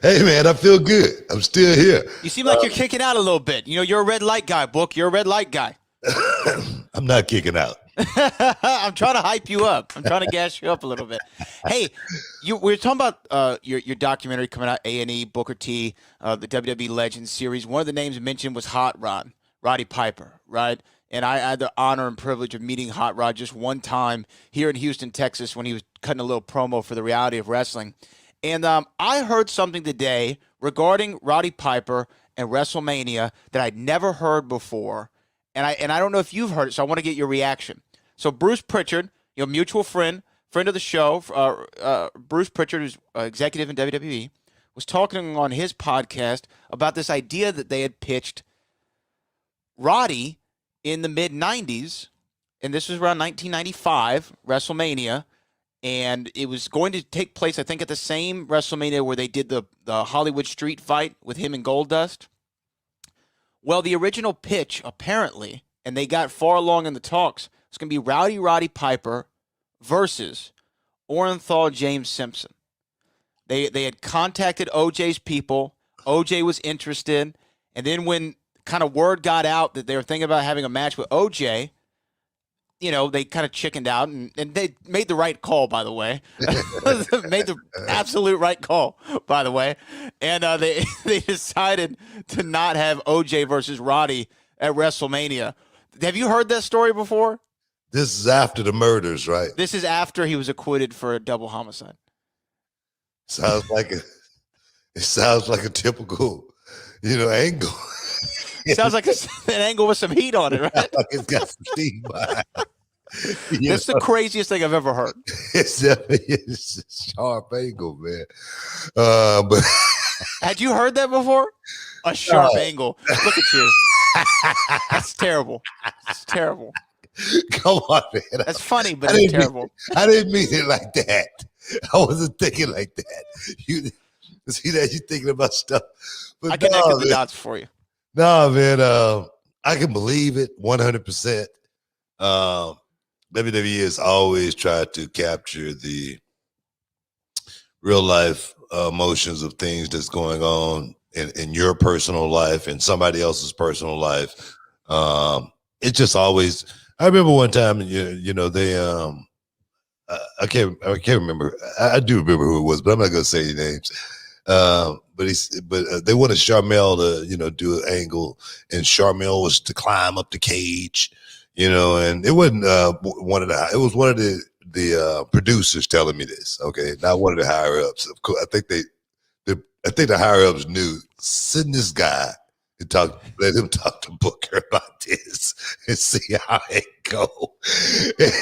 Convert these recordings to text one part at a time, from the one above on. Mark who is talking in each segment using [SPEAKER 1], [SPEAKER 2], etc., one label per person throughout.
[SPEAKER 1] Hey, man, I feel good. I'm still here.
[SPEAKER 2] You seem like you're kicking out a little bit. You know, you're a red light guy, Book. You're a red light guy.
[SPEAKER 1] I'm not kicking out.
[SPEAKER 2] I'm trying to hype you up. I'm trying to gas you up a little bit. Hey, we were talking about your documentary coming out, A&E, Booker T, the WWE Legends series. One of the names mentioned was Hot Rod, Roddy Piper, right? And I had the honor and privilege of meeting Hot Rod just one time here in Houston, Texas, when he was cutting a little promo for the Reality of Wrestling. And I heard something today regarding Roddy Piper and WrestleMania that I'd never heard before, and I don't know if you've heard it, so I want to get your reaction. So Bruce Pritchard, mutual friend of the show, Bruce Pritchard, who's executive in WWE, was talking on his podcast about this idea that they had pitched Roddy in the mid '90s, and this was around 1995 WrestleMania, and it was going to take place, I think, at the same WrestleMania where they did the Hollywood Street fight with him and Goldust. Well, the original pitch, apparently, and they got far along in the talks, it's going to be Roddy Piper versus Orenthal James Simpson. They had contacted OJ's people. OJ was interested. And then when kind of word got out that they were thinking about having a match with OJ, they kind of chickened out, and they made the right call, by the way. Made the absolute right call, by the way. And they decided to not have OJ versus Roddy at WrestleMania. Have you heard that story before?
[SPEAKER 1] This is after the murders, right?
[SPEAKER 2] This is after he was acquitted for a double homicide.
[SPEAKER 1] Sounds like it sounds like a typical, angle.
[SPEAKER 2] Sounds like an angle with some heat on it, right?
[SPEAKER 1] Like it's got some steam behind.
[SPEAKER 2] That's the craziest thing I've ever heard.
[SPEAKER 1] It's a sharp angle, man. But
[SPEAKER 2] had you heard that before? A sharp angle. Look at you. That's terrible. It's terrible.
[SPEAKER 1] Come on, man.
[SPEAKER 2] That's funny, but it's terrible.
[SPEAKER 1] I didn't mean it like that. I wasn't thinking like that. You see that you're thinking about stuff. But
[SPEAKER 2] I connected the dots for you.
[SPEAKER 1] No, man. I can believe it 100%. WWE has always tried to capture the real life emotions of things that's going on in your personal life and somebody else's personal life. It just always. I remember one time, they. I can't remember. I do remember who it was, but I'm not going to say any names. But they wanted Charmelle to do an angle, and Charmelle was to climb up the cage. And it wasn't one of the. It was one of the producers telling me this. Okay, not one of the higher ups. Of course, I think the higher ups knew. Send this guy and let him talk to Booker about this and see how it go. And,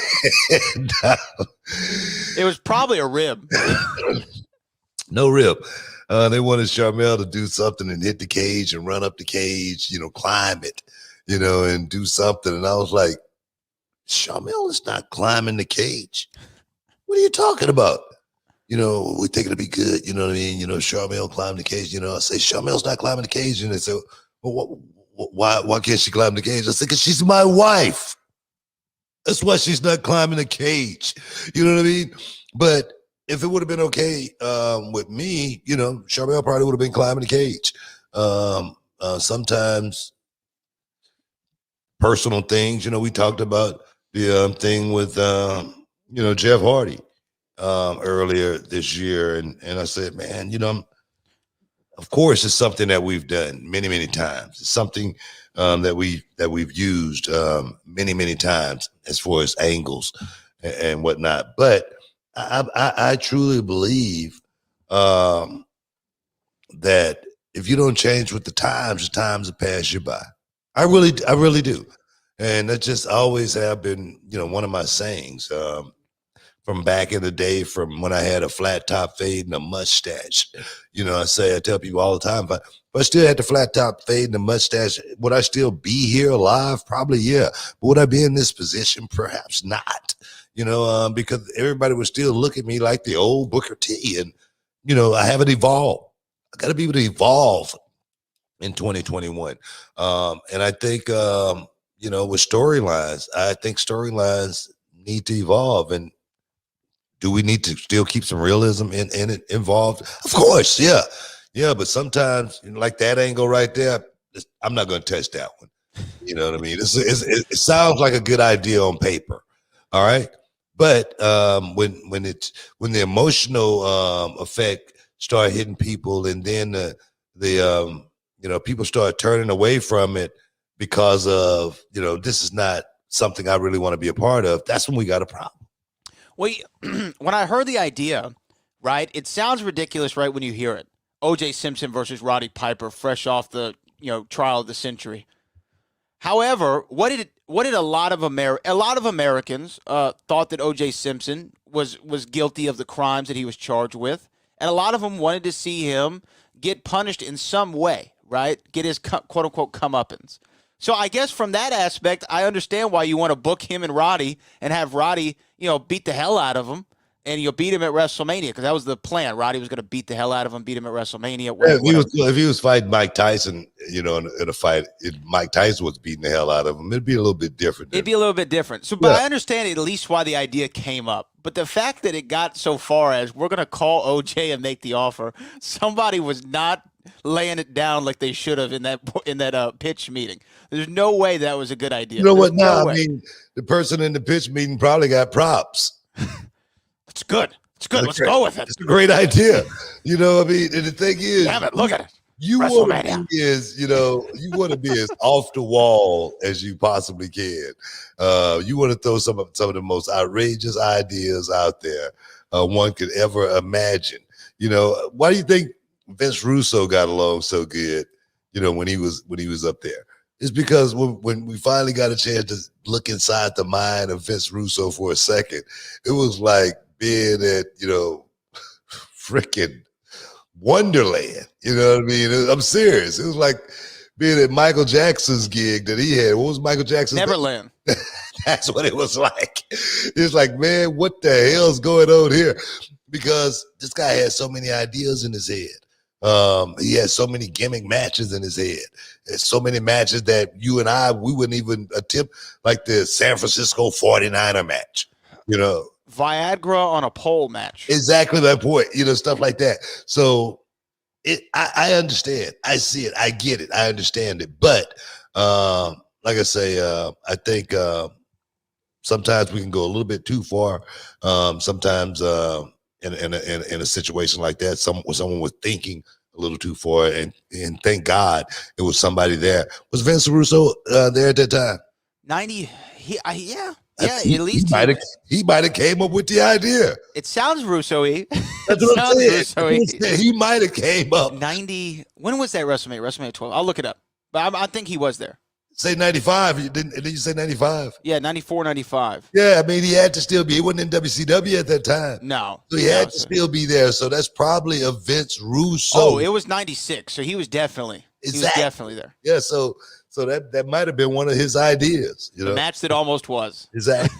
[SPEAKER 2] it was probably a rib.
[SPEAKER 1] No rib. They wanted Charmelle to do something and hit the cage and run up the cage, climb it. And do something. And I was like, Charmelle is not climbing the cage. What are you talking about? We think it'll be good. You know what I mean? Charmelle climbed the cage. I say, Charmelle's not climbing the cage. And they say, well, why can't she climb the cage? I said, because she's my wife. That's why she's not climbing the cage. You know what I mean? But if it would have been okay with me, Charmelle probably would have been climbing the cage. Sometimes personal things, we talked about the thing with, Jeff Hardy earlier this year. And I said, man, of course, it's something that we've done many, many times. It's something that we've used many, many times as far as angles and whatnot. But I truly believe that if you don't change with the times will pass you by. I really do. And that just always have been, one of my sayings from back in the day, from when I had a flat top fade and a mustache. I tell people all the time, if I still had the flat top fade and the mustache, would I still be here alive? Probably, yeah. But would I be in this position? Perhaps not. Because everybody would still look at me like the old Booker T. And, I haven't evolved. I got to be able to evolve in 2021. And I think, with storylines, I think storylines need to evolve. And do we need to still keep some realism in it involved? Of course, yeah. Yeah, but sometimes, like that angle right there, I'm not going to touch that one. You know what I mean? It sounds like a good idea on paper, all right. But when the emotional effect start hitting people, and then people start turning away from it because of this is not something I really want to be a part of. That's when we got a problem.
[SPEAKER 2] Well, when I heard the idea, right, it sounds ridiculous, right, when you hear it. O.J. Simpson versus Roddy Piper, fresh off the trial of the century. However, what did a lot of Americans thought that O.J. Simpson was guilty of the crimes that he was charged with, and a lot of them wanted to see him get punished in some way, right? Get his quote unquote comeuppance. So I guess from that aspect, I understand why you want to book him and Roddy and have Roddy, beat the hell out of him, and you'll beat him at WrestleMania, because that was the plan. Roddy was going to beat the hell out of him, beat him at WrestleMania.
[SPEAKER 1] If he was fighting Mike Tyson, in a fight, Mike Tyson was beating the hell out of him, it'd be a little bit different.
[SPEAKER 2] It'd be a little bit different. So, but I understand at least why the idea came up. But the fact that it got so far as we're going to call OJ and make the offer, somebody was not laying it down like they should have in that pitch meeting. There's no way that was a good idea.
[SPEAKER 1] You know what? I mean, the person in the pitch meeting probably got props.
[SPEAKER 2] It's good. It's good. Let's go with it.
[SPEAKER 1] It's a great idea. You know what I mean? And the thing is,
[SPEAKER 2] damn it, look at it.
[SPEAKER 1] You want to be as off the wall as you possibly can. You want to throw some of the most outrageous ideas out there one could ever imagine. Why do you think Vince Russo got along so good? When he was up there, it's because when we finally got a chance to look inside the mind of Vince Russo for a second, it was like being at freaking Wonderland. You know what I mean? I'm serious. It was like being at Michael Jackson's gig that he had. What was Michael Jackson's
[SPEAKER 2] Neverland.
[SPEAKER 1] That's what it was like. It's like, man, what the hell's going on here? Because this guy had so many ideas in his head. He had so many gimmick matches in his head. There's so many matches that you and we wouldn't even attempt, like the San Francisco 49er match,
[SPEAKER 2] Viagra on a pole match.
[SPEAKER 1] Exactly that point, stuff like that. So I understand. I see it. I get it. I understand it. But like I say, I think sometimes we can go a little bit too far. Sometimes in a situation like that, someone was thinking a little too far, and thank God it was somebody there. Was Vince Russo there at that time?
[SPEAKER 2] 90. Yeah. Yeah, at least
[SPEAKER 1] he might have came up with the idea.
[SPEAKER 2] It sounds Russo-y.
[SPEAKER 1] That's what I'm saying. He might have came up.
[SPEAKER 2] 90. When was that WrestleMania? WrestleMania 12. I'll look it up. But I think he was there.
[SPEAKER 1] Say 95. Did you say 95?
[SPEAKER 2] Yeah, 94, 95.
[SPEAKER 1] Yeah, I mean, he had to still be. He wasn't in WCW at that time.
[SPEAKER 2] No.
[SPEAKER 1] So he had to still be there. So that's probably a Vince Russo.
[SPEAKER 2] Oh, it was 96. So he was definitely there.
[SPEAKER 1] Yeah, so that might have been one of his ideas.
[SPEAKER 2] The match that almost was.
[SPEAKER 1] Exactly.